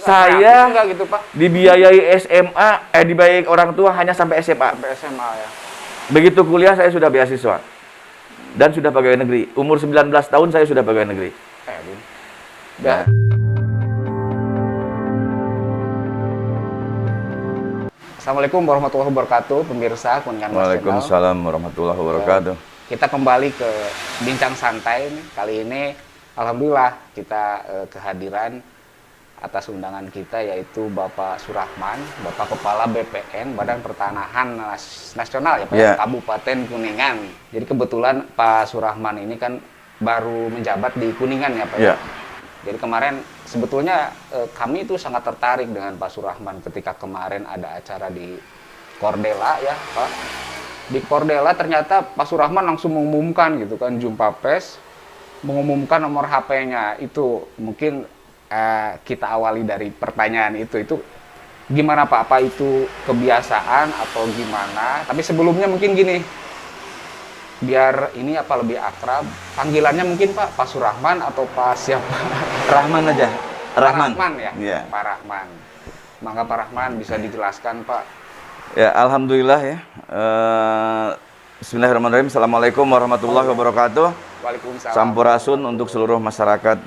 Saya enggak gitu, Pak? dibiayai SMA, dibiayai orang tua hanya sampai SMA. Sampai SMA ya. Begitu kuliah saya sudah beasiswa. Dan sudah pegawai negeri. Umur 19 tahun saya sudah pegawai negeri. Bun. Nah. Assalamualaikum warahmatullahi wabarakatuh, pemirsa Kuningan Nasional. Waalaikumsalam warahmatullahi wabarakatuh. Kita kembali ke Bincang Santai nih. Kali ini alhamdulillah kita kehadiran atas undangan kita, yaitu Bapak Surahman, Bapak Kepala BPN Badan Pertanahan Nasional ya Pak, Kabupaten Kuningan. Jadi kebetulan Pak Surahman ini kan baru menjabat di Kuningan ya Pak. Jadi kemarin sebetulnya kami itu sangat tertarik dengan Pak Surahman ketika kemarin ada acara di Kordela ya Pak. Di Kordela ternyata Pak Surahman langsung mengumumkan gitu kan, jumpa pers, mengumumkan nomor HP-nya. Itu mungkin kita awali dari pertanyaan itu gimana Pak? Apa itu kebiasaan atau gimana? Tapi sebelumnya mungkin gini, biar ini apa lebih akrab, panggilannya mungkin Pak Surahman atau Pak siapa? Rahman aja. Rahman. Pak Rahman ya. Pak Rahman. Maka Pak Rahman bisa dijelaskan Pak. Ya, alhamdulillah ya. Bismillahirrahmanirrahim. Assalamualaikum warahmatullahi wabarakatuh. Waalaikumsalam. Sampurasun untuk seluruh masyarakat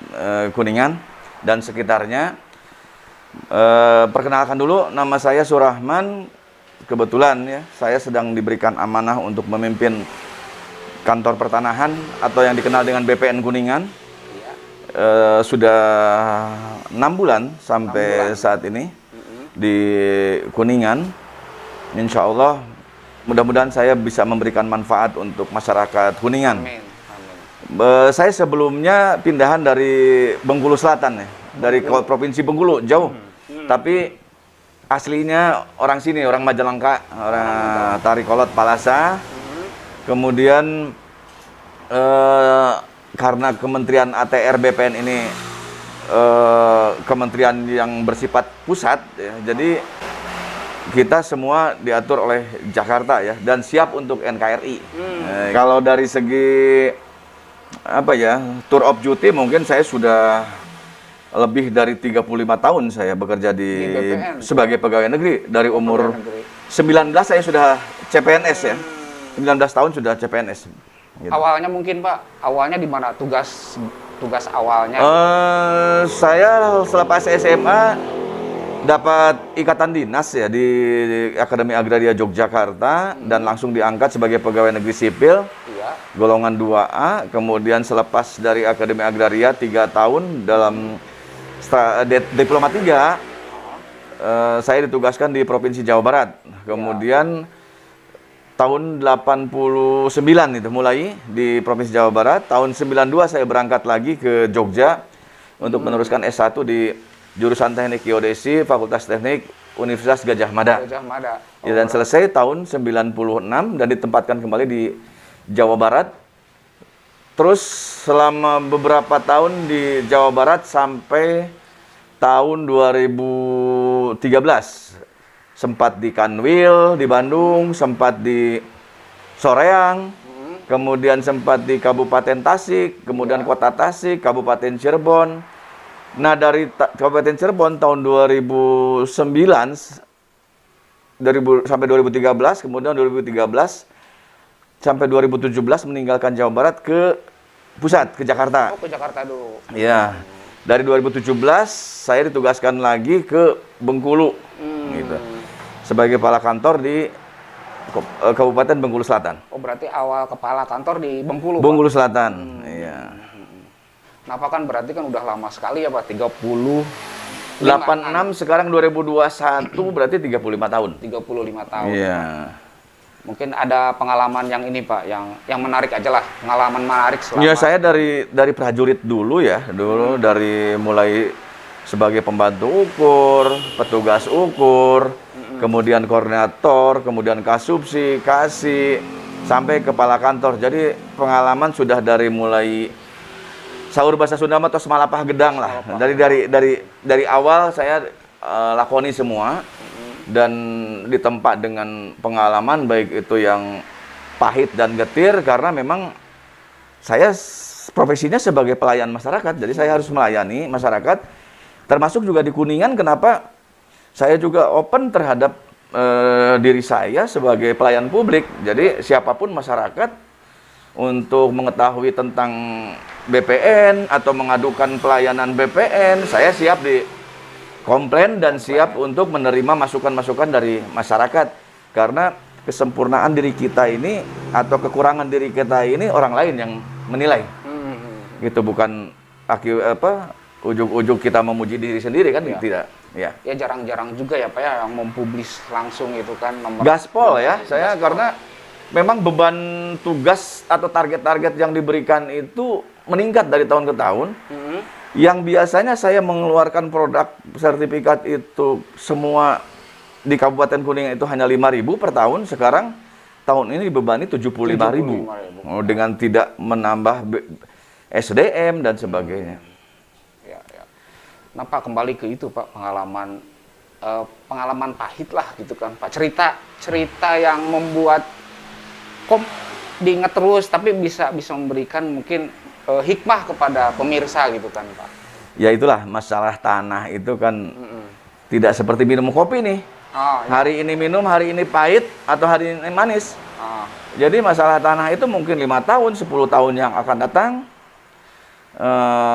Kuningan dan sekitarnya. Perkenalkan dulu, nama saya Surahman. Kebetulan ya, saya sedang diberikan amanah untuk memimpin kantor pertanahan atau yang dikenal dengan BPN Kuningan. Sudah 6 bulan sampai saat ini di Kuningan. Insya Allah mudah-mudahan saya bisa memberikan manfaat untuk masyarakat Kuningan. Amin. Saya sebelumnya pindahan dari Bengkulu Selatan ya, dari Provinsi Bengkulu, jauh. Tapi aslinya orang sini, orang Majalengka, orang Tarikolot, Palasa. Kemudian karena Kementerian ATR BPN ini kementerian yang bersifat pusat ya, jadi kita semua diatur oleh Jakarta ya, dan siap untuk NKRI. Kalau dari segi apa ya, tour of duty mungkin saya sudah lebih dari 35 tahun saya bekerja di BPN, sebagai pegawai negeri. Dari umur 19 saya sudah CPNS ya. 19 tahun sudah CPNS. Gitu. Awalnya mungkin Pak, awalnya di mana tugas awalnya? Saya selepas SMA dapat ikatan dinas ya di Akademi Agraria Yogyakarta dan langsung diangkat sebagai pegawai negeri sipil golongan 2A. Kemudian selepas dari Akademi Agraria 3 tahun dalam Diploma 3, saya ditugaskan di Provinsi Jawa Barat. Kemudian tahun 89 itu mulai di Provinsi Jawa Barat. Tahun 92 saya berangkat lagi ke Jogja untuk meneruskan S1 di jurusan Teknik Geodesi, Fakultas Teknik Universitas Gadjah Mada. Dan selesai tahun 96 dan ditempatkan kembali di Jawa Barat. Terus selama beberapa tahun di Jawa Barat sampai tahun 2013. Sempat di Kanwil, di Bandung, sempat di Soreang, kemudian sempat di Kabupaten Tasik, kemudian Kota Tasik, Kabupaten Cirebon. Nah, dari Kabupaten Cirebon tahun 2009 sampai 2013, kemudian 2013 sampai 2017 meninggalkan Jawa Barat ke pusat, ke Jakarta. Oh, ke Jakarta dulu. Iya. Dari 2017 saya ditugaskan lagi ke Bengkulu. Gitu. Sebagai kepala kantor di Kabupaten Bengkulu Selatan. Oh, berarti awal kepala kantor di Bengkulu. Bengkulu Selatan. Iya. Nah, Pak kan berarti kan udah lama sekali ya Pak, 86 sekarang 2021 berarti 35 tahun. 35 tahun. Iya. Mungkin ada pengalaman yang ini Pak, yang menarik aja lah, pengalaman menarik selama. Ya, saya dari prajurit dulu ya, dari mulai sebagai pembantu ukur, petugas ukur, kemudian koordinator, kemudian kasubsi, kasih, sampai kepala kantor. Jadi pengalaman sudah dari mulai sahur bahasa Sunda atau semalapah gedang lah. Dari awal saya lakoni semua. Dan ditempa dengan pengalaman baik itu yang pahit dan getir, karena memang saya profesinya sebagai pelayan masyarakat, jadi saya harus melayani masyarakat Termasuk juga di Kuningan, kenapa saya juga open terhadap diri saya sebagai pelayan publik. Jadi siapapun masyarakat untuk mengetahui tentang BPN atau mengadukan pelayanan BPN, saya siap di komplain dan siap untuk menerima masukan-masukan dari masyarakat. Karena kesempurnaan diri kita ini atau kekurangan diri kita ini orang lain yang menilai. Gitu, bukan ujug-ujug kita memuji diri sendiri kan, tidak. Ya. Ya jarang-jarang juga ya Pak ya yang mempublis langsung itu kan nomor gaspol ya saya gaspol. Karena memang beban tugas atau target-target yang diberikan itu meningkat dari tahun ke tahun. Yang biasanya saya mengeluarkan produk sertifikat itu semua di Kabupaten Kuningan itu hanya 5.000 per tahun, sekarang tahun ini dibebani 75.000 dengan tidak menambah SDM dan sebagainya. Ya. Nah Pak, kembali ke itu Pak, pengalaman pahit lah gitu kan Pak, cerita yang membuat diingat terus tapi bisa memberikan mungkin hikmah kepada pemirsa gitu kan Pak. Ya itulah masalah tanah itu kan tidak seperti minum kopi nih. Ya. Hari ini minum, hari ini pahit atau hari ini manis. Jadi masalah tanah itu mungkin 5 tahun, 10 tahun yang akan datang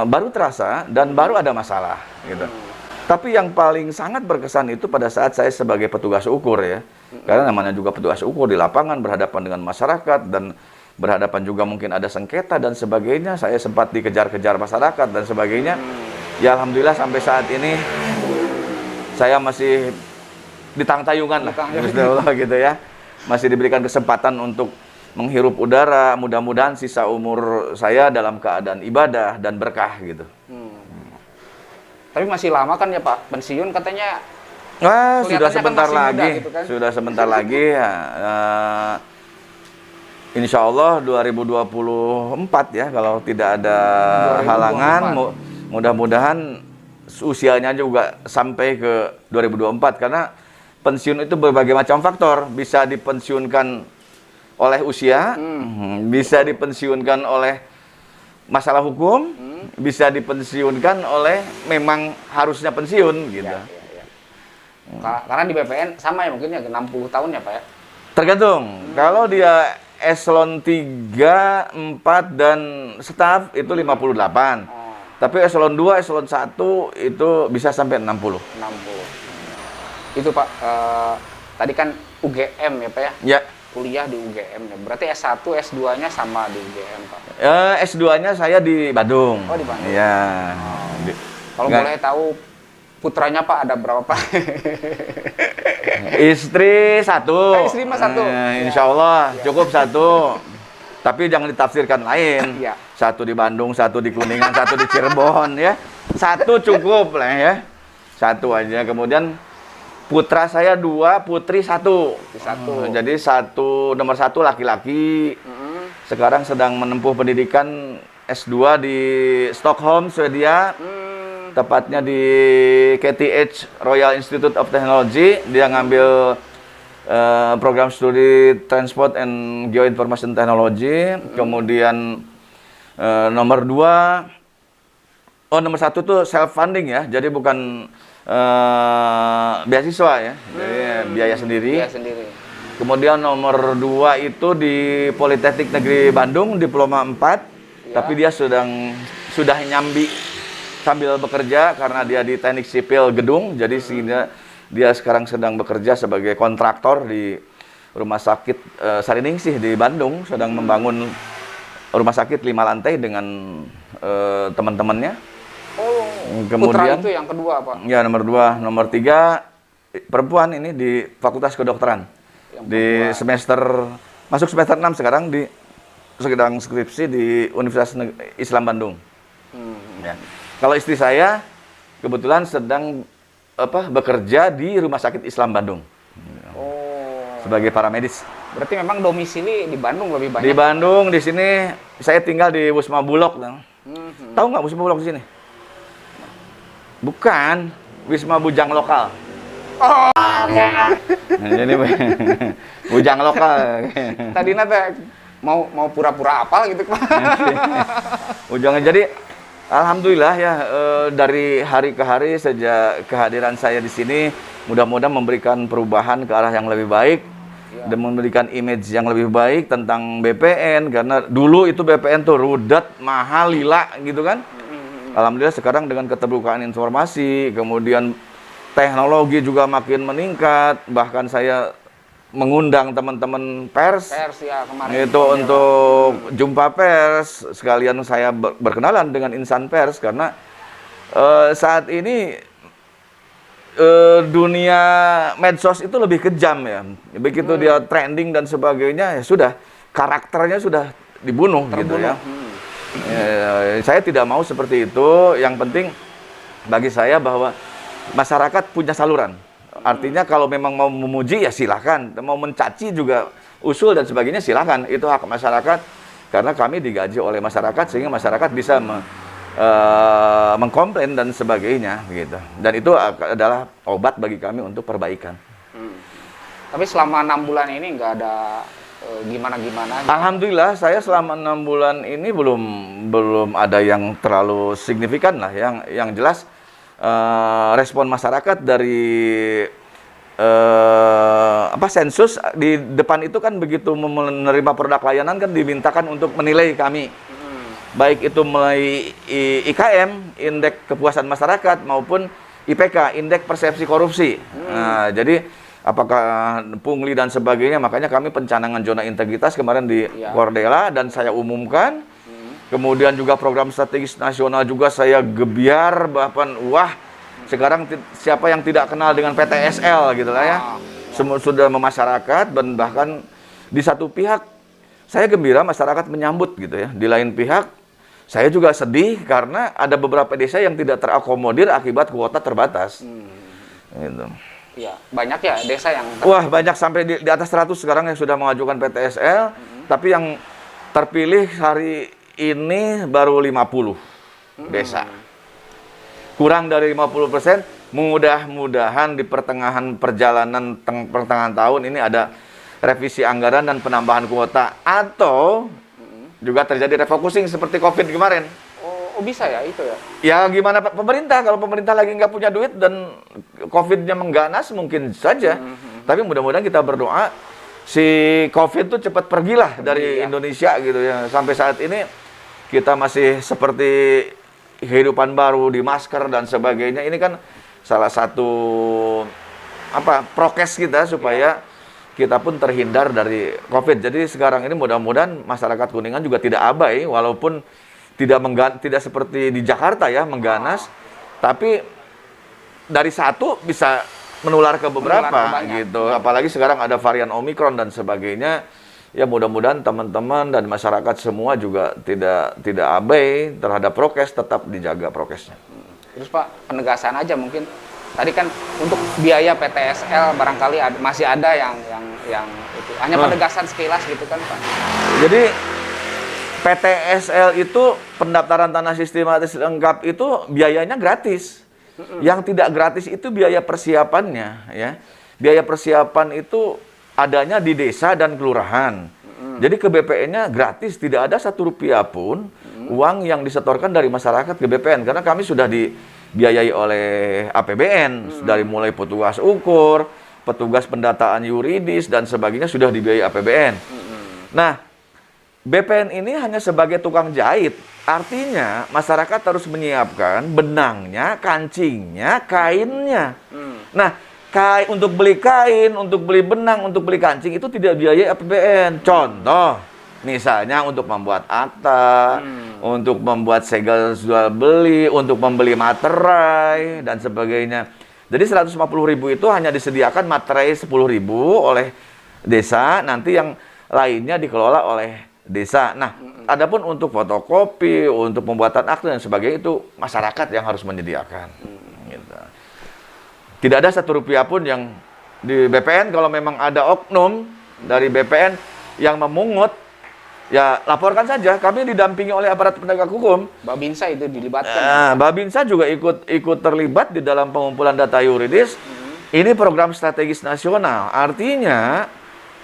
baru terasa dan baru ada masalah gitu. Tapi yang paling sangat berkesan itu pada saat saya sebagai petugas ukur ya. Karena namanya juga petugas ukur di lapangan berhadapan dengan masyarakat dan berhadapan juga mungkin ada sengketa dan sebagainya. Saya sempat dikejar-kejar masyarakat dan sebagainya. Ya alhamdulillah sampai saat ini saya masih di tayungan lah, gitu ya. Masih diberikan kesempatan untuk menghirup udara. Mudah-mudahan sisa umur saya dalam keadaan ibadah dan berkah gitu. Tapi masih lama kan ya Pak pensiun katanya? Sudah sebentar kan lagi, muda, gitu kan? Sudah sebentar lagi ya. Insya Allah 2024 ya, kalau tidak ada 2024. halangan, mudah-mudahan usianya juga sampai ke 2024, karena pensiun itu berbagai macam faktor, bisa dipensiunkan oleh usia, bisa dipensiunkan oleh masalah hukum, bisa dipensiunkan oleh memang harusnya pensiun gitu. Ya. Karena di BPN sama ya mungkin ya 60 tahun ya Pak ya? Tergantung, kalau dia eselon 3, 4, dan staf itu 58. Tapi eselon 2, eselon 1 itu bisa sampai 60. Itu Pak, tadi kan UGM ya Pak ya? Ya. Kuliah di UGM ya. Berarti S1, S2-nya sama di UGM Pak? S2-nya saya di Bandung. Oh di Bandung? Iya. Kalau boleh tahu putranya Pak ada berapa Pak? Istri 1. Istri mah 1. Insya Allah cukup 1. Tapi jangan ditafsirkan lain. Ya. 1 di Bandung, 1 di Kuningan, 1 di Cirebon ya. 1 cukup lah ya. 1 aja. Kemudian putra saya 2, putri 1. Jadi nomor 1 laki-laki. Sekarang sedang menempuh pendidikan S2 di Stockholm, Swedia. Tepatnya di KTH Royal Institute of Technology. Dia ngambil program studi Transport and Geoinformation Technology. Kemudian nomor 2, nomor 1 tuh self funding ya. Jadi bukan beasiswa ya. Jadi biaya sendiri. Kemudian nomor 2 itu di Politeknik Negeri Bandung, diploma 4. Tapi dia sudah nyambi sambil bekerja karena dia di teknik sipil gedung. Jadi dia sekarang sedang bekerja sebagai kontraktor di rumah sakit Sariningsih di Bandung, sedang membangun rumah sakit 5 lantai dengan teman-temannya. putra Kemudian itu yang kedua Pak? Ya, nomor 2. Nomor 3 perempuan ini di Fakultas Kedokteran. Masuk semester 6 sekarang, sedang skripsi di Universitas Islam Bandung. Ya. Kalau istri saya kebetulan sedang bekerja di Rumah Sakit Islam Bandung. Sebagai paramedis. Berarti memang domisili di Bandung lebih banyak? Di Bandung, di sini saya tinggal di Wisma Bulog. Tahu nggak Wisma Bulog di sini? Bukan, Wisma Bujang Lokal. Jadi bujang lokal. Tadi nate mau pura-pura apal gitu Pak. Ujungnya jadi Alhamdulillah ya, dari hari ke hari sejak kehadiran saya di sini, mudah-mudahan memberikan perubahan ke arah yang lebih baik dan memberikan image yang lebih baik tentang BPN, karena dulu itu BPN tuh rudet, mahal, lila gitu kan. Alhamdulillah sekarang dengan keterbukaan informasi, kemudian teknologi juga makin meningkat, bahkan saya mengundang teman-teman pers Ya kemarin itu untuk jumpa pers, sekalian saya berkenalan dengan insan pers, karena saat ini dunia medsos itu lebih kejam ya. Begitu dia trending dan sebagainya, ya sudah, karakternya sudah dibunuh gitu ya. Saya tidak mau seperti itu. Yang penting bagi saya bahwa masyarakat punya saluran. Artinya kalau memang mau memuji ya silahkan, mau mencaci juga usul dan sebagainya silahkan, itu hak masyarakat, karena kami digaji oleh masyarakat sehingga masyarakat bisa mengkomplain dan sebagainya gitu. Dan itu adalah obat bagi kami untuk perbaikan. Tapi selama 6 bulan ini nggak ada gimana-gimana gitu. Alhamdulillah saya selama 6 bulan ini belum ada yang terlalu signifikan lah. Yang jelas respon masyarakat dari sensus di depan itu kan, begitu menerima produk layanan kan dimintakan untuk menilai kami, baik itu melalui IKM, indeks kepuasan masyarakat, maupun IPK, indeks persepsi korupsi. Nah, jadi apakah pungli dan sebagainya, makanya kami pencanangan zona integritas kemarin di Kordela dan saya umumkan. Kemudian juga program strategis nasional juga saya gebiar, bahkan sekarang siapa yang tidak kenal dengan PTSL gitu lah ya. Semua sudah memasyarakat, dan bahkan di satu pihak saya gembira masyarakat menyambut gitu ya. Di lain pihak saya juga sedih karena ada beberapa desa yang tidak terakomodir akibat kuota terbatas. Gitu. Iya, banyak ya desa yang Wah, banyak sampai di atas 100 sekarang yang sudah mengajukan PTSL, tapi yang terpilih hari ini baru 50 desa. Kurang dari 50%, mudah-mudahan di pertengahan pertengahan tahun ini ada revisi anggaran dan penambahan kuota, atau juga terjadi refocusing seperti COVID kemarin. Oh, bisa ya itu ya? Ya gimana pemerintah, kalau pemerintah lagi nggak punya duit dan COVID-nya mengganas mungkin saja. Tapi mudah-mudahan kita berdoa si COVID itu cepat pergilah dari Indonesia gitu ya. Sampai saat ini kita masih seperti kehidupan baru di masker dan sebagainya. Ini kan salah satu prokes kita supaya kita pun terhindar dari COVID. Jadi sekarang ini mudah-mudahan masyarakat Kuningan juga tidak abai, walaupun tidak seperti di Jakarta ya mengganas, tapi dari satu bisa menular ke beberapa gitu. Apalagi sekarang ada varian Omikron dan sebagainya. Ya mudah-mudahan teman-teman dan masyarakat semua juga tidak abai terhadap prokes, tetap dijaga prokesnya. Terus Pak, penegasan aja mungkin. Tadi kan untuk biaya PTSL barangkali masih ada yang itu. Hanya penegasan sekilas gitu kan Pak. Jadi PTSL itu pendaftaran tanah sistematis lengkap itu biayanya gratis. Yang tidak gratis itu biaya persiapannya ya. Biaya persiapan itu adanya di desa dan kelurahan. Jadi ke BPN-nya gratis, tidak ada Rp1 pun uang yang disetorkan dari masyarakat ke BPN, karena kami sudah dibiayai oleh APBN, dari mulai petugas ukur, petugas pendataan yuridis dan sebagainya sudah dibiayai APBN. Nah, BPN ini hanya sebagai tukang jahit, artinya masyarakat harus menyiapkan benangnya, kancingnya, kainnya. Nah, untuk beli kain, untuk beli benang, untuk beli kancing itu tidak biaya APBN. Contoh, misalnya untuk membuat akta, untuk membuat segel jual beli, untuk membeli materai dan sebagainya. Jadi 150.000 itu hanya disediakan materai 10.000 oleh desa, nanti yang lainnya dikelola oleh desa. Nah, adapun untuk fotokopi, untuk pembuatan akta dan sebagainya itu masyarakat yang harus menyediakan. Gitu. Tidak ada Rp1 pun yang di BPN. Kalau memang ada oknum dari BPN yang memungut, ya laporkan saja. Kami didampingi oleh aparat penegak hukum. Babinsa itu dilibatkan. Babinsa juga ikut terlibat di dalam pengumpulan data yuridis. Ini program strategis nasional. Artinya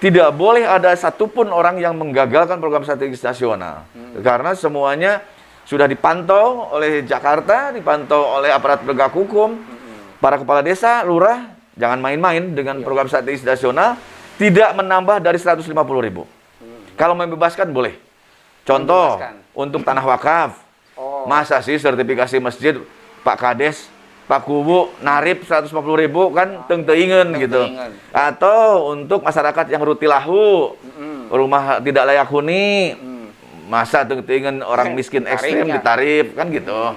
tidak boleh ada satupun orang yang menggagalkan program strategis nasional. Karena semuanya sudah dipantau oleh Jakarta, dipantau oleh aparat penegak hukum, para kepala desa, lurah, jangan main-main dengan program strategis nasional, tidak menambah dari 150.000. Kalau membebaskan boleh. Contoh, untuk tanah wakaf, masa sih sertifikasi masjid Pak Kades, Pak Kubu, narip 150.000 kan teng-teingen gitu. Atau untuk masyarakat yang rutilahu, rumah tidak layak huni, masa teng-teingen orang miskin ekstrim ditarif kan gitu.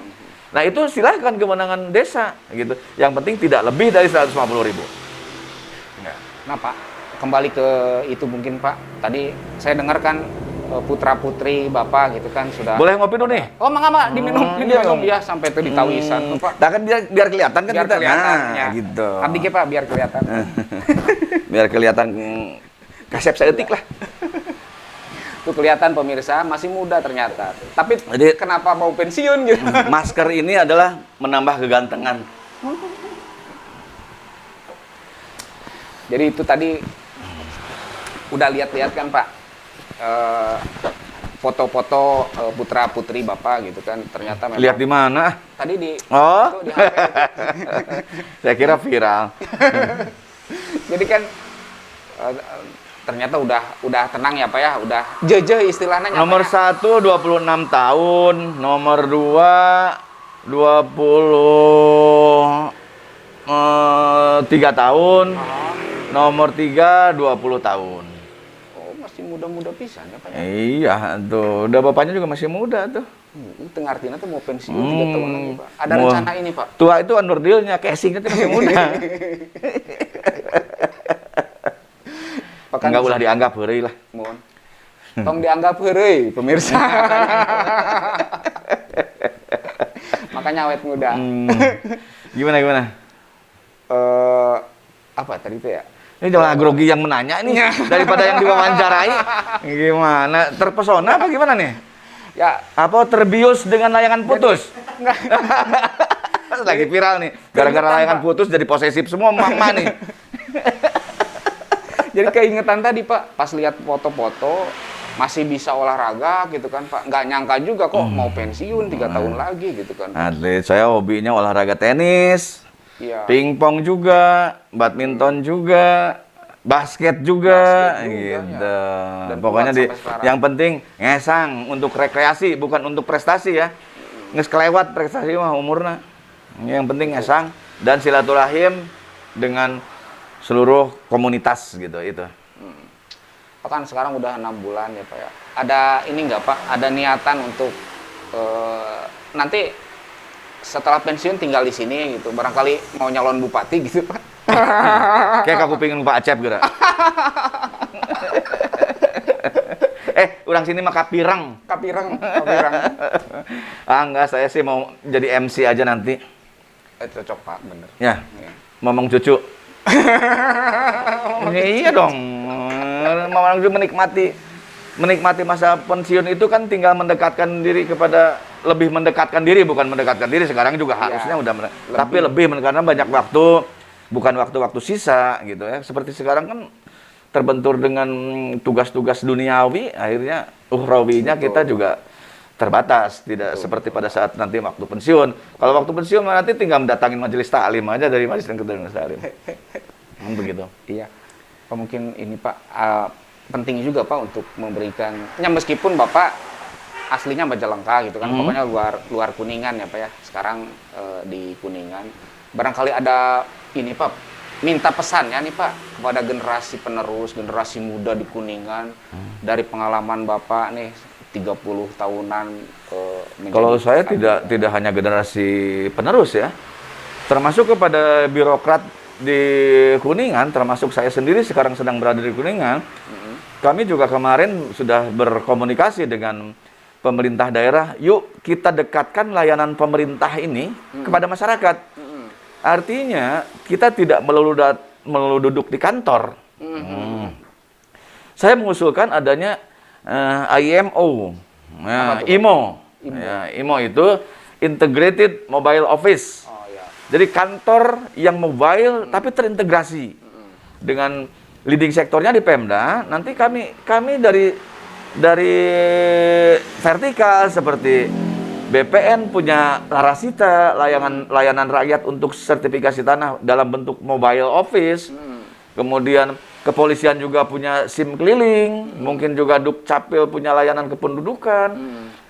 Nah itu silahkan kewenangan desa gitu. Yang penting tidak lebih dari 150.000. Nah Pak, kembali ke itu mungkin Pak. Tadi saya dengarkan putra putri Bapak gitu kan sudah. Boleh ngopi dulu nih? Oh mangga diminum, diminum ya sampai itu ditawisan Pak. Nah kan biar kelihatan kan Biar kita. kelihatan, Nah, ya. gitu. Abdi ge Pak biar kelihatan. Biar kelihatan kasep seetik lah. Tuh kelihatan pemirsa masih muda ternyata. Tapi Jadi- kenapa mau pensiun gitu? Masker ini adalah menambah kegantengan. Jadi itu tadi udah lihat-lihat kan Pak, foto-foto putra putri Bapak gitu kan, ternyata memang Lihat di mana? tadi di Oh, itu di HP itu. saya kira viral. Jadi kan ternyata udah tenang ya Pak ya, udah jejeh istilahnya. Nomor 1 26 tahun, nomor 2 23 tahun, nomor 3 20 tahun. Oh masih muda-muda pisan ya Pak ya. Iya, tuh. Udah bapaknya juga masih muda tuh. Tengah artinya tuh mau pensiun 3 tahun lagi Pak. Ada Mau- rencana ini Pak. Tua itu underdealnya, casingnya tuh masih muda. Pekan Enggak ulah dianggap heureuy lah. mohon. Tong dianggap heureuy pemirsa. Makanya awet muda. Gimana? Apa tadi itu ya? Ini jangan grogi yang menanya ini daripada yang diwawancarai. Gimana? Terpesona apa gimana nih? Ya, Apa terbius dengan layangan putus? enggak. Lagi viral nih. Gara-gara layangan putus jadi posesif semua mama nih. Jadi keingetan tadi Pak, pas lihat foto-foto masih bisa olahraga gitu kan Pak. Nggak nyangka juga kok mau pensiun 3 tahun lagi gitu kan. Atlet, saya hobinya olahraga tenis, Iya. pingpong juga, badminton juga, basket juga, Basket juga, gitu. ya. Dan Pokoknya kuat sampai sekarang. yang penting ngesang untuk rekreasi, bukan untuk prestasi ya. Nges kelewat prestasi mah umurna. Yang penting ngesang dan silaturahim dengan seluruh komunitas gitu itu. Pak kan sekarang udah 6 bulan ya Pak ya. Ada ini nggak Pak? Ada niatan untuk nanti setelah pensiun tinggal di sini gitu. Barangkali mau nyalon bupati gitu Pak. Kayak aku pengen Pak Acep gitu. Urang sini mah kapirang. Kapirang. Enggak, saya sih mau jadi MC aja nanti. Cocok Pak, bener. Ya, Iya. ngomong cucu. Iya dong. Memang menikmati masa pensiun itu kan tinggal mendekatkan diri kepada lebih mendekatkan diri, bukan mendekatkan diri sekarang juga harusnya udah tapi lebih karena banyak waktu, bukan waktu-waktu sisa gitu ya. Seperti sekarang kan terbentur dengan tugas-tugas duniawi, akhirnya ukhrawinya kita juga terbatas, tidak seperti pada saat nanti waktu pensiun. Kalau waktu pensiun nanti tinggal mendatangin majelis taklim aja dari majelis taklim. Begitu. Iya. Pak mungkin ini Pak penting juga Pak untuk memberikan ya meskipun Bapak aslinya Majalengka gitu kan, pokoknya luar Kuningan ya Pak ya. Sekarang di Kuningan. Barangkali ada ini Pak, minta pesan ya nih Pak kepada generasi penerus, generasi muda di Kuningan dari pengalaman Bapak nih 30 tahunan menjadi Kalau saya kandidat. tidak hanya generasi penerus ya, termasuk kepada birokrat di Kuningan, termasuk saya sendiri sekarang sedang berada di Kuningan. Kami juga kemarin sudah berkomunikasi dengan pemerintah daerah, yuk kita dekatkan layanan pemerintah ini kepada masyarakat. Artinya kita tidak melulu duduk di kantor. Saya mengusulkan adanya IMO, IMO. Ya, IMO itu Integrated Mobile Office. Oh ya. Jadi kantor yang mobile tapi terintegrasi dengan leading sektornya di Pemda. Nanti kami dari vertikal seperti BPN punya Larasita, layanan rakyat untuk sertifikasi tanah dalam bentuk mobile office. Kemudian kepolisian juga punya SIM keliling, mungkin juga Dukcapil punya layanan kependudukan.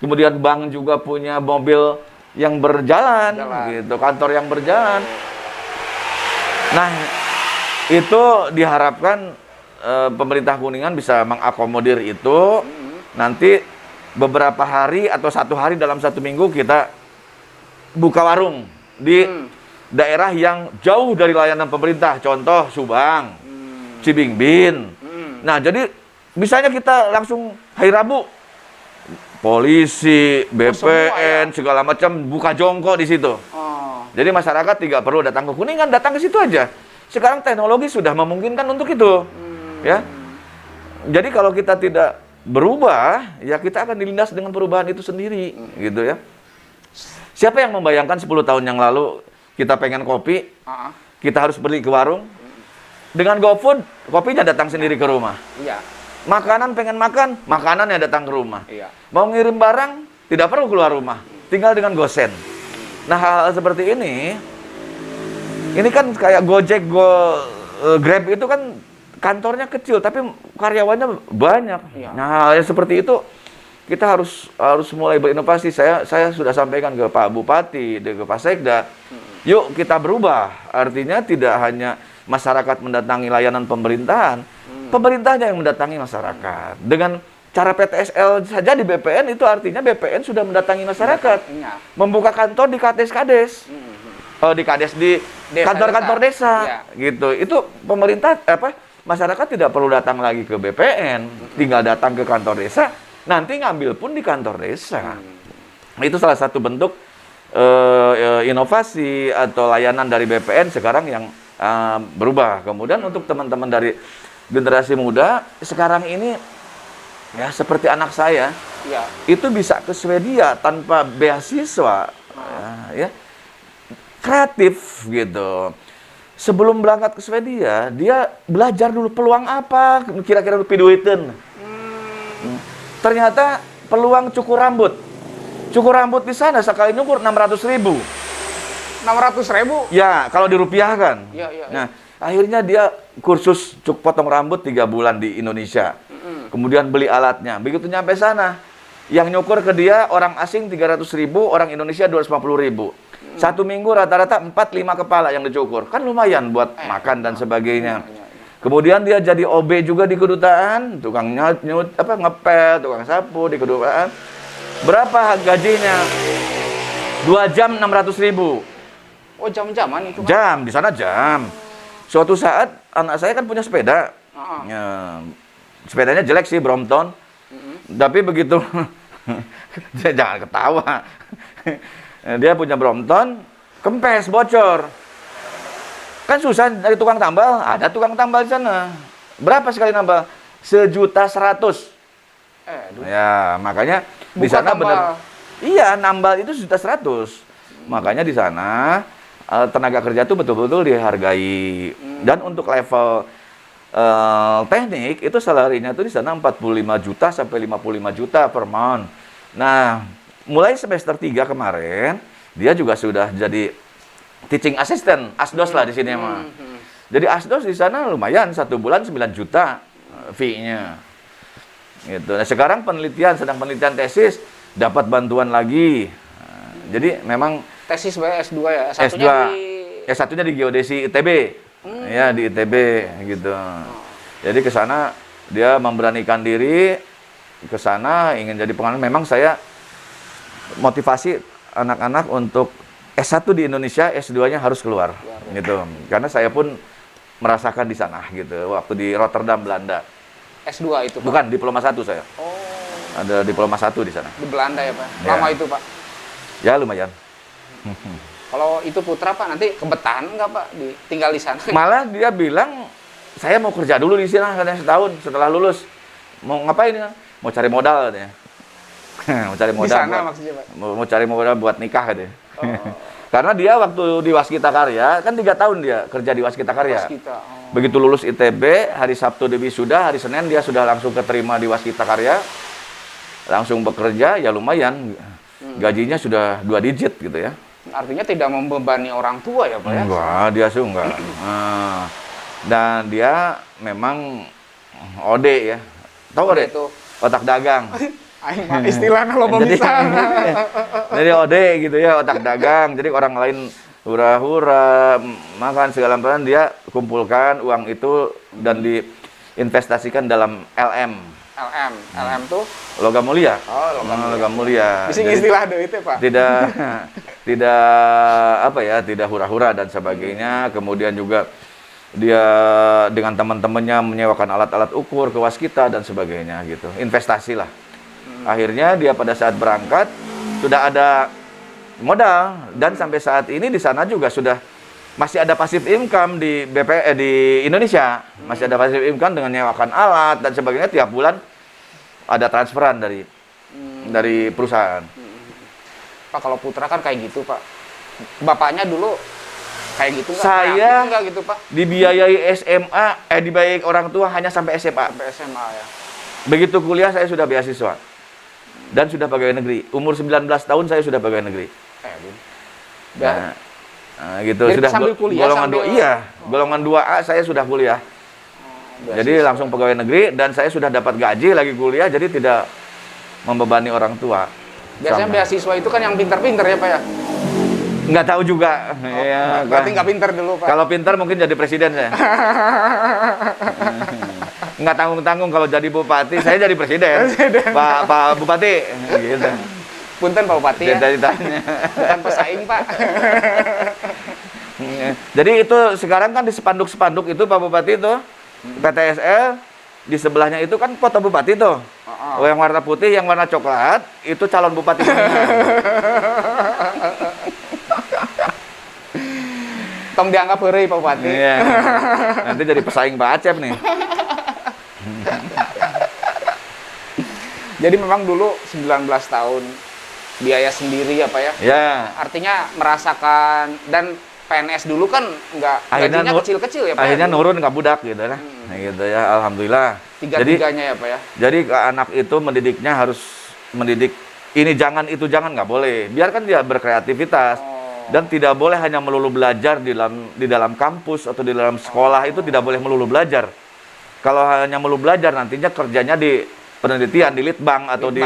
Kemudian bank juga punya mobil yang berjalan, gitu, kantor yang berjalan. Nah, itu diharapkan pemerintah Kuningan bisa mengakomodir itu. Nanti beberapa hari atau 1 hari dalam 1 minggu kita buka warung di daerah yang jauh dari layanan pemerintah. Contoh Subang, Cibingbin. Nah, jadi misalnya kita langsung hari Rabu, polisi, BPN, segala macam buka jongkok di situ. Jadi masyarakat tidak perlu datang ke Kuningan, datang ke situ aja. Sekarang teknologi sudah memungkinkan untuk itu. Ya. Jadi kalau kita tidak berubah, ya kita akan dilindas dengan perubahan itu sendiri, gitu ya. Siapa yang membayangkan 10 tahun yang lalu kita pengen kopi, kita harus beli ke warung, dengan GoFood, kopinya datang sendiri ke rumah. Iya. Makanan pengen makan, makanannya datang ke rumah. Iya. Mau ngirim barang, tidak perlu keluar rumah, tinggal dengan GoSend. Nah, hal-hal seperti ini kan kayak Gojek, Grab itu kan kantornya kecil, tapi karyawannya banyak. Iya. Nah, yang seperti itu kita harus mulai berinovasi. Saya sudah sampaikan ke Pak Bupati, ke Pak Sekda. Yuk kita berubah. Artinya tidak hanya masyarakat mendatangi layanan pemerintahan, pemerintahnya yang mendatangi masyarakat. Dengan cara PTSL saja di BPN itu artinya BPN sudah mendatangi masyarakat, membuka kantor di Kades-Kades. Di Kades, di kantor-kantor desa, gitu. Itu pemerintah masyarakat tidak perlu datang lagi ke BPN, tinggal datang ke kantor desa, nanti ngambil pun di kantor desa. Itu salah satu bentuk inovasi atau layanan dari BPN sekarang yang berubah. Kemudian untuk teman-teman dari generasi muda sekarang ini, ya seperti anak saya, itu bisa ke Swedia tanpa beasiswa, ya. Kreatif gitu. Sebelum berangkat ke Swedia, dia belajar dulu peluang apa kira-kira piduiteun. Ternyata peluang cukur rambut. Cukur rambut di sana sekali nyukur 600.000. 600.000? Ya, kalau dirupiahkan. Iya. Nah, akhirnya dia kursus potong rambut 3 bulan di Indonesia. Kemudian beli alatnya. Begitu nyampe sana, yang nyukur ke dia orang asing 300.000, orang Indonesia 250.000. 1 minggu rata-rata 4-5 kepala yang dicukur. Kan lumayan buat makan dan sebagainya. Kemudian dia jadi OB juga di kedutaan, tukang ngepel, tukang sapu di kedutaan. Berapa gajinya? 2 jam 600.000. Oh, jam-jaman itu? Jam, di sana jam. Suatu saat anak saya kan punya sepeda. Ya, sepedanya jelek sih, Brompton. Tapi begitu, jangan ketawa. Dia punya Brompton, kempes, bocor. Kan susah dari tukang tambal, ada tukang tambal di sana. Berapa sekali nambal? 1.100.000. Ya, makanya di sana benar. Iya, nambal itu 1.100.000. Makanya di sana tenaga kerja itu betul-betul dihargai. Dan untuk level teknik itu salarinya itu di sana 45 juta sampai 55 juta per month. Nah, mulai semester 3 kemarin, dia juga sudah jadi teaching assistant, asdos lah di sini mah. Jadi asdos di sana lumayan, 1 bulan 9 juta fee-nya. Gitu. Nah, sekarang sedang penelitian tesis, dapat bantuan lagi. Nah, jadi memang tesis S2 ya? S2. S1-nya di Geodesi ITB. Ya, di ITB gitu. Jadi ke sana dia memberanikan diri ke sana ingin jadi pengalaman. Memang saya motivasi anak-anak untuk S1 di Indonesia, S2-nya harus keluar, gitu. Karena saya pun merasakan di sana, gitu. Waktu di Rotterdam, Belanda. S2 itu, Pak? Bukan, diploma 1 saya. Oh. Ada diploma 1 di sana. Di Belanda ya, Pak? Ya. Lama itu, Pak? Ya, lumayan. Kalau itu putra, Pak, nanti kebetan nggak, Pak? Tinggal di sana? Malah dia bilang, saya mau kerja dulu di sana, katanya setahun setelah lulus. Mau ngapain ya? Mau cari modal, katanya. Mau cari modal di sana maksudnya, Pak? Mau cari modal buat nikah deh. Oh. Karena dia waktu di Waskita Karya kan 3 tahun dia kerja di Waskita Karya. Begitu lulus ITB, hari Sabtu dia wisuda, hari Senin dia sudah langsung keterima di Waskita Karya, langsung bekerja, ya lumayan. gajinya sudah 2 digit gitu ya. Artinya tidak membebani orang tua ya Pak ya? Enggak, dia sih enggak. Nah, dan dia memang OD ya. Tahu OD? Itu Otak dagang. aing mah istilahnya lo Jadi, bisa. jadi OD gitu ya, otak dagang. Jadi orang lain hura-hura makan segala macam, dia kumpulkan uang itu dan diinvestasikan dalam LM. LM tuh Logam mulia. oh Logam mulia. bisa Jadi istilah deh itu Pak. tidak apa ya, tidak hura-hura dan sebagainya. Kemudian juga dia dengan teman-temannya menyewakan alat-alat ukur ke waskita dan sebagainya gitu. Investasi lah. Akhirnya dia pada saat berangkat sudah ada modal dan sampai saat ini di sana juga sudah masih ada passive income di di Indonesia. Masih ada passive income dengan menyewakan alat dan sebagainya, tiap bulan ada transferan dari perusahaan. Pak kalau Putra kan kayak gitu Pak. Bapaknya dulu kayak gitu nggak? Saya Kreatif nggak gitu Pak? dibiayai SMA, dibiayai orang tua hanya sampai SMA. Sampai SMA ya. Begitu kuliah saya sudah beasiswa dan sudah pegawai negeri. Umur 19 tahun saya sudah pegawai negeri. Bun. Nah, gitu Jadi sudah sambil kuliah, golongan sambil- 2, iya, golongan 2A saya sudah kuliah. Jadi langsung pegawai negeri dan saya sudah dapat gaji lagi kuliah, jadi tidak membebani orang tua. Biasanya Sama. beasiswa itu kan yang pintar-pintar ya Pak ya? Nggak tahu juga. Ya, Berarti nggak pintar dulu Pak. kalau pintar mungkin jadi presiden saya. Nggak tanggung-tanggung kalau jadi bupati, saya jadi presiden. Pak Bupati, gitu. Punten Pak Bupati ya. Cita-citanya. Bukan pesaing Pak. Jadi itu sekarang kan di spanduk-spanduk itu Pak Bupati itu, PTSL, di sebelahnya itu kan foto bupati tuh. Oh, yang warna putih, yang warna coklat, itu calon bupati. Tong dianggap heureuy Pak Bupati. Iya. Nanti jadi pesaing Pak Acep nih. Jadi memang dulu 19 tahun biaya sendiri ya Pak ya. Ya. Artinya merasakan dan PNS dulu kan nggak gajinya kecil-kecil ya Pak. Akhirnya ya? nurun nggak budak gitu lah. Nah, gitu ya, alhamdulillah. Tiga-tiganya ya Pak ya. Jadi ke anak itu mendidiknya harus mendidik ini jangan itu jangan, nggak boleh. Biarkan dia berkreativitas dan tidak boleh hanya melulu belajar di dalam kampus atau di dalam sekolah, itu tidak boleh melulu belajar. Kalau hanya melulu belajar nantinya kerjanya di penelitian, di litbang atau di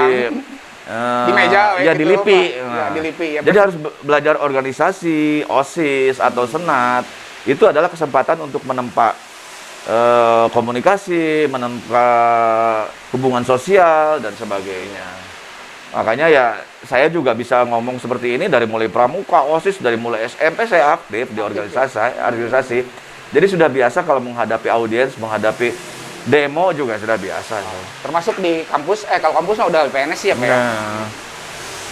meja ya gitu, di LIPI. Pak. Ya, di LIPI, ya, Jadi harus belajar organisasi, OSIS atau senat. Itu adalah kesempatan untuk menempa komunikasi, menempa hubungan sosial dan sebagainya. Makanya ya saya juga bisa ngomong seperti ini dari mulai pramuka, OSIS, dari mulai SMP saya aktif di organisasi. Jadi sudah biasa kalau menghadapi audiens, menghadapi demo juga sudah biasa. Termasuk di kampus, kalau kampusnya udah PNS ya Pak ya. Nah,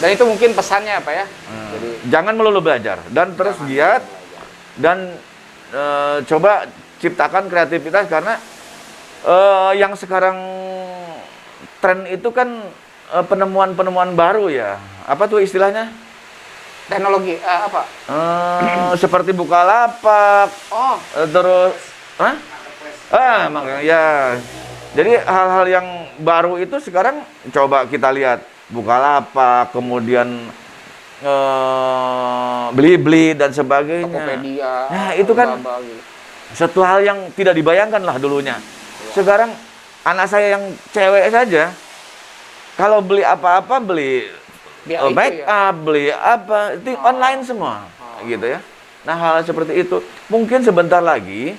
Dan itu mungkin pesannya Pak ya. Jadi jangan melulu belajar dan terus giat dan coba ciptakan kreativitas karena yang sekarang tren itu kan penemuan-penemuan baru ya. Apa tuh istilahnya? teknologi apa? Seperti Bukalapak, terus, hah? Makanya ya. Jadi hal-hal yang baru itu sekarang coba kita lihat Bukalapak, kemudian Blibli dan sebagainya. Tokopedia. Nah, itu kan Alibaba gitu. satu hal yang tidak dibayangkan lah dulunya. Sekarang anak saya yang cewek saja, kalau beli apa-apa, beli Biar itu make ya. up, beli apa, itu online semua, gitu ya. Nah, hal seperti itu mungkin sebentar lagi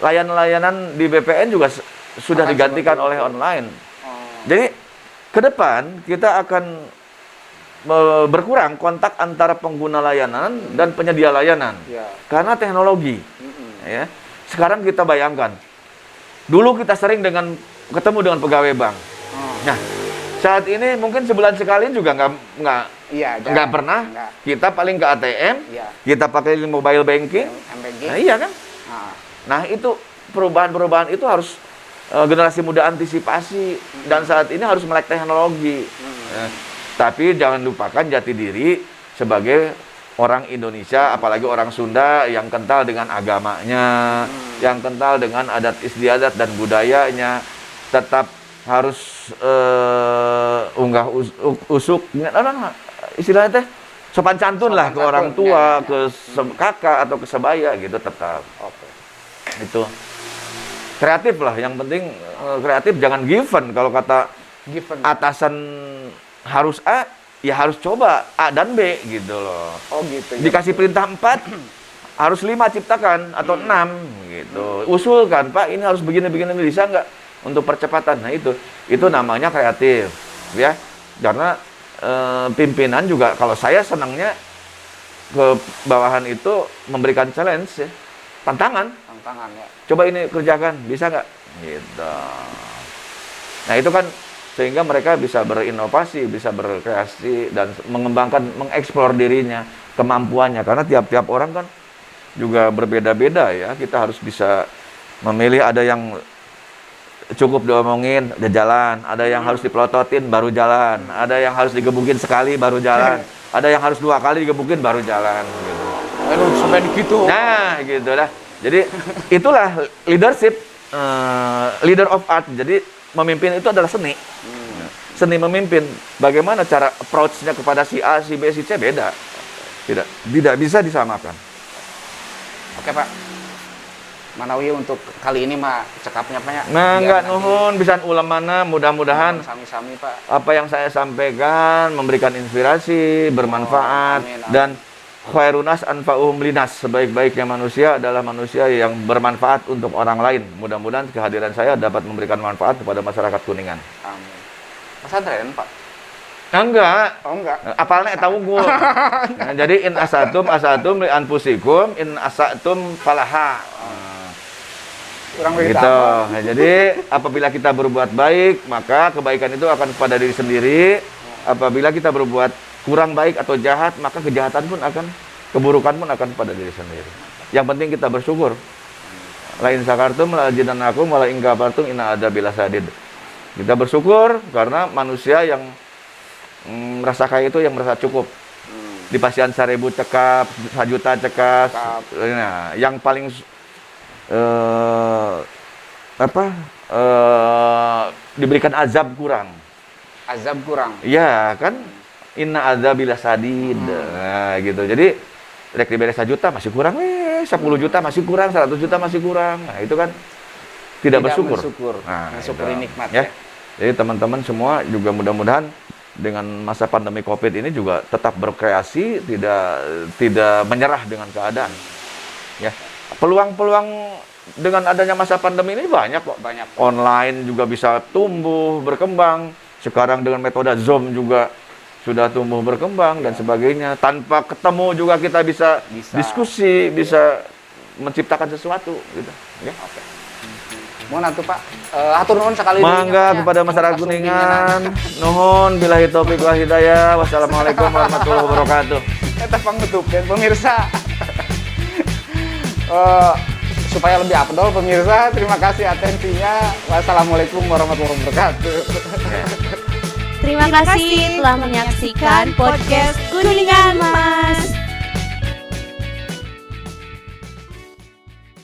layanan-layanan di BPN juga sudah Akan digantikan seperti oleh itu. online. Jadi ke depan kita akan berkurang kontak antara pengguna layanan dan penyedia layanan Ya. karena teknologi. Ya. Sekarang kita bayangkan, dulu kita sering ketemu dengan pegawai bank. Nah, saat ini mungkin sebulan sekali juga Iya, nggak pernah. Enggak. Kita paling ke ATM, Iya. kita pakai mobile banking. M-banking. Nah, iya kan? Nah, Nah, itu perubahan-perubahan itu harus generasi muda antisipasi dan saat ini harus melek teknologi. Ya. Tapi jangan lupakan jati diri sebagai orang Indonesia, apalagi orang Sunda yang kental dengan agamanya, yang kental dengan adat istiadat dan budayanya, tetap harus unggah usuk. istilahnya teh sopan santun lah ke Sopan orang santun, tua, ya. ke kakak atau ke sebaya gitu tetap. Oke. Itu kreatif lah, yang penting kreatif, jangan given. Kalau kata Given. atasan harus A, ya harus coba A dan B gitu loh. Oh gitu. Ya. Dikasih perintah 4, harus 5 ciptakan atau 6 gitu. Usulkan, Pak, ini harus begini-begini, bisa nggak untuk percepatan. Nah itu namanya kreatif ya. Karena pimpinan juga, kalau saya senangnya ke bawahan itu memberikan challenge ya, tantangan. Tantangan ya. Coba ini kerjakan, bisa nggak? Gitu. Nah itu kan sehingga mereka bisa berinovasi, bisa berkreasi dan mengembangkan, mengeksplor dirinya, kemampuannya. Karena tiap-tiap orang kan juga berbeda-beda ya. Kita harus bisa memilih, ada yang cukup diomongin, dia jalan. Ada yang harus dipelototin, baru jalan. Ada yang harus digebukin sekali, baru jalan. Ada yang harus 2 kali digebukin, baru jalan. Gitu. Aduh, sampai gitu. Nah, gitu dah. Jadi itulah leadership, leader of art. Jadi memimpin itu adalah seni. Seni memimpin. Bagaimana cara approach-nya kepada si A, si B, si C beda. Tidak bisa disamakan. Oke Pak. Manawi untuk kali ini mah cekapnya Pak ya. Nah, Biar enggak nanti nuhun bisa ulam mana, mudah-mudahan sami-sami Pak. apa yang saya sampaikan memberikan inspirasi, bermanfaat, amin, amin. dan khairunas anfa'uhum linas, sebaik-baiknya manusia adalah manusia yang bermanfaat untuk orang lain. Mudah-mudahan kehadiran saya dapat memberikan manfaat kepada masyarakat Kuningan. Amin. Pesantren Pak. Nah, enggak. Oh enggak. Apalnya eta unggul. Nah, jadi in asatum li anfusikum, in asatum falaha. Kurang Gitu. apa? Nah, jadi apabila kita berbuat baik, maka kebaikan itu akan kepada diri sendiri. Apabila kita berbuat kurang baik atau jahat, maka kejahatan pun akan, keburukan pun akan pada diri sendiri. Yang penting kita bersyukur. La in sakartum la azidannakum wa la in kafartum inna adzabil sadid. Kita bersyukur karena manusia yang merasa kaya itu yang merasa cukup. Di pasian 1000 cekap, 1 juta cekap. Nah, yang paling diberikan azab kurang. Azab kurang. Iya kan, inna adzabil sadid. Nah, gitu. Jadi rek diberi 1 juta masih kurang, 10 juta masih kurang, 100 juta masih kurang. Nah, itu kan tidak bersyukur. Nah, mensyukuri itu. nikmat Ya. Jadi teman-teman semua juga mudah-mudahan dengan masa pandemi Covid ini juga tetap berkreasi, tidak menyerah dengan keadaan. Ya. Peluang-peluang dengan adanya masa pandemi ini banyak kok. Banyak. Online juga bisa tumbuh, berkembang. Sekarang dengan metode Zoom juga sudah tumbuh berkembang dan sebagainya. Tanpa ketemu juga kita bisa diskusi, bisa menciptakan sesuatu gitu. Ya. Oke. Mohon atuh Pak. Hatur nuhun sekali Mangga kepada masyarakat Kuningan. Nuhun billahi taufik wal hidayah. Wassalamualaikum warahmatullahi wabarakatuh. Eta pangutupkeun pemirsa. Supaya lebih afdol pemirsa, terima kasih atensinya. Wassalamualaikum warahmatullahi wabarakatuh. Terima kasih telah menyaksikan podcast Kuningan Mas.